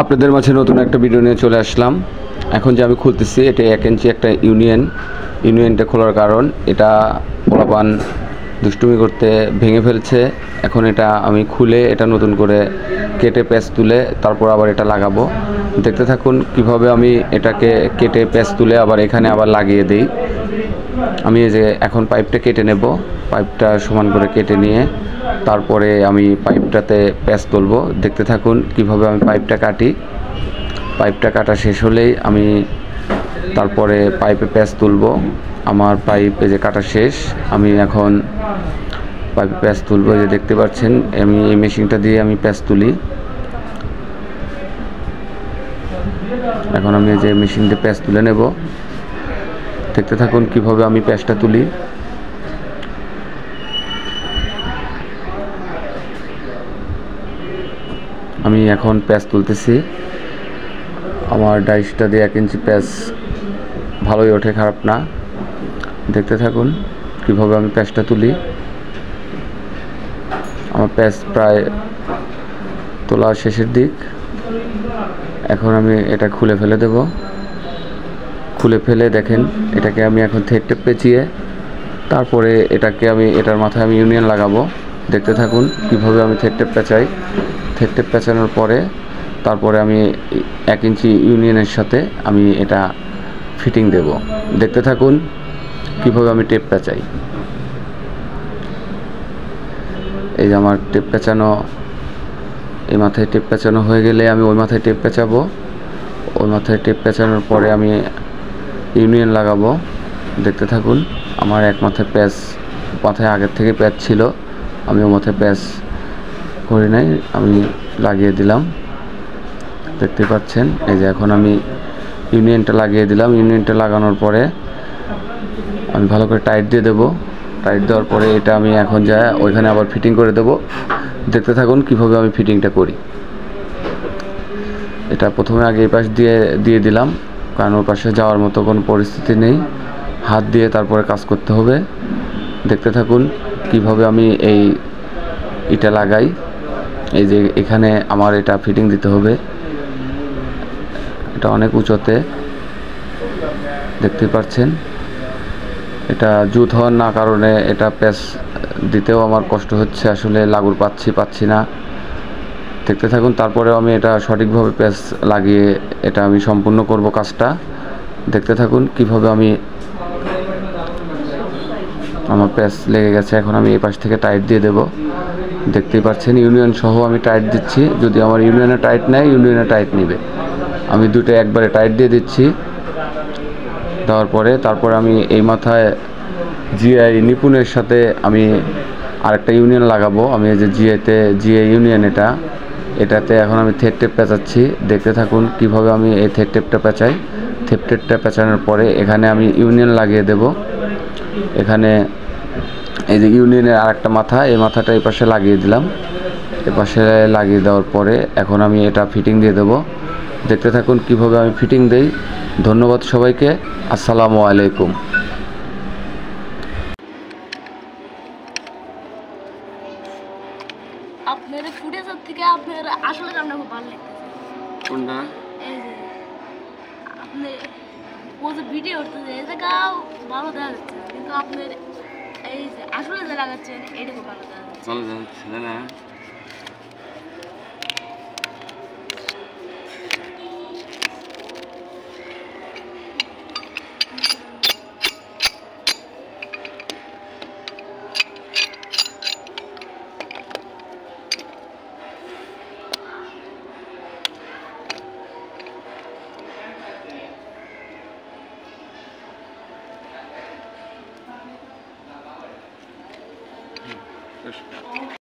আপনাদের মাঝে নতুন একটা ভিডিও নিয়ে চলে আসলাম। এখন যে আমি খুলতেছি এটা 1 ইঞ্চি একটা ইউনিয়নটা খোলার কারণ এটা পোলাপান দুষ্টুমি করতে ভেঙে ফেলছে। এখন এটা আমি খুলে এটা নতুন করে কেটে প্যাচ তুলে তারপর আবার এটা লাগাবো। দেখতে থাকুন কিভাবে আমি এটাকে কেটে প্যাচ তুলে আবার এখানে আবার লাগিয়ে দিই। আমি এই যে এখন পাইপটা কেটে নেব, পাইপটা সমান করে কেটে নিয়ে তারপরে আমি পাইপটাতে প্যাচ তুলব। দেখতে থাকুন কিভাবে আমি পাইপটা কাটি। পাইপটা কাটা শেষ হলেই আমি তারপরে পাইপে প্যাচ তুলব। আমার পাইপে যে কাটা শেষ, আমি এখন পাইপে প্যাচ তুলব। যে দেখতে পাচ্ছেন আমি এই মেশিনটা দিয়ে আমি প্যাচ তুলি। এখন আমি যে মেশিন দিয়ে প্যাচ তুলে নেব। দেখতে থাকুন কিভাবে আমি প্যাচটা তুলি। আমি এখন প্যাচ তুলতেছি। আমার ডাইসটা দিয়ে 1 ইঞ্চি প্যাচ ভালোই ওঠে, খারাপ না। দেখতে থাকুন কিভাবে আমি প্যাচটা তুলি। আমার প্যাচ প্রায় তোলা শেষের দিক। এখন আমি এটা খুলে ফেলে দেব। খুলে ফেলে দেখেন এটাকে আমি এখন থেড টেপ পেঁচিয়ে তারপরে এটাকে আমি এটার মাথায় আমি ইউনিয়ন লাগাবো। দেখতে থাকুন কিভাবে আমি থেড টেপ পেঁচাই। থেড টেপ পেঁচানোর পরে তারপরে আমি 1 ইঞ্চি ইউনিয়নের সাথে আমি এটা ফিটিং দেব। দেখতে থাকুন কিভাবে আমি টেপ পেঁচাই। এই যে আমার টেপ পেঁচানো, এই মাথায় টেপ পেঁচানো হয়ে গেলে আমি ওই মাথায় টেপ পেঁচাবো। ওই মাথায় টেপ পেঁচানোর পরে আমি ইউনিয়ন লাগাবো। দেখতে থাকুন আমার এক মাথায় প্যাচ, মাথায় আগের থেকে প্যাচ ছিল, আমি ওই মাথায় প্যাচ করি নাই, আমি লাগিয়ে দিলাম। দেখতে পাচ্ছেন এই যে এখন আমি ইউনিয়নটা লাগিয়ে দিলাম। ইউনিয়নটা লাগানোর পরে আমি ভালো করে টাইট দিয়ে দেবো। টাইট দেওয়ার পরে এটা আমি এখন যা ওইখানে আবার ফিটিং করে দেবো। দেখতে থাকুন কিভাবে আমি ফিটিংটা করি। এটা প্রথমে আগে এই পাশ দিয়ে দিলাম, কারণ ওর পাশে যাওয়ার মতো কোনো পরিস্থিতি নেই। হাত দিয়ে তারপরে কাজ করতে হবে। দেখতে থাকুন কিভাবে আমি এটা লাগাই। এই যে এখানে আমার এটা ফিটিং দিতে হবে। এটা অনেক উঁচুতে, দেখতে পাচ্ছেন। এটা জুত হওয়ার না কারণে এটা প্যাচ দিতেও আমার কষ্ট হচ্ছে, আসলে লাগুর পাচ্ছি না। দেখতে থাকুন তারপরেও আমি এটা সঠিকভাবে প্যাচ লাগিয়ে এটা আমি সম্পূর্ণ করব কাজটা। দেখতে থাকুন কিভাবে আমি, আমার প্যাচ লেগে গেছে। এখন আমি এই পাশ থেকে টাইট দিয়ে দেব। দেখতেই পাচ্ছেন ইউনিয়ন সহ আমি টাইট দিচ্ছি। যদি আমার ইউনিয়নে টাইট নেয়, ইউনিয়নে টাইট নেবে। আমি দুটো একবারে টাইট দিয়ে দিচ্ছি। দেওয়ার পরে তারপরে আমি এই মাথায় জিআই নিপুণের সাথে আমি আরেকটা ইউনিয়ন লাগাবো। আমি এই যে জিআই ইউনিয়ন এটাতে এখন আমি থেড টেপ পেঁচাচ্ছি। দেখতে থাকুন কিভাবে আমি এই থেড টেপটা পেঁচাই। থেড টেপটা পেঁচানোর পরে এখানে আমি ইউনিয়ন লাগিয়ে দেব। এখানে এই যে ইউনিয়নের আরেকটা মাথা, এই মাথাটা এই পাশে লাগিয়ে দিলাম। এ পাশে লাগিয়ে দেওয়ার পরে এখন আমি এটা ফিটিং দিয়ে দেব। দেখতে থাকুন কিভাবে আমি ফিটিং দেই। ধন্যবাদ সবাইকে। আসসালামু আলাইকুম। আপনার ফুটেজের থেকে আপনার আসলে কামটা খুব ভালো লাগতেছে। কোনটা? এই যে আপনি ও যে ভিডিও করতেছে এই জায়গাও ভালো দেখা যাচ্ছে, কিন্তু আপনার এই যে আসলে যে লাগাচ্ছেন এটা খুব ভালো দেখা যাচ্ছে না।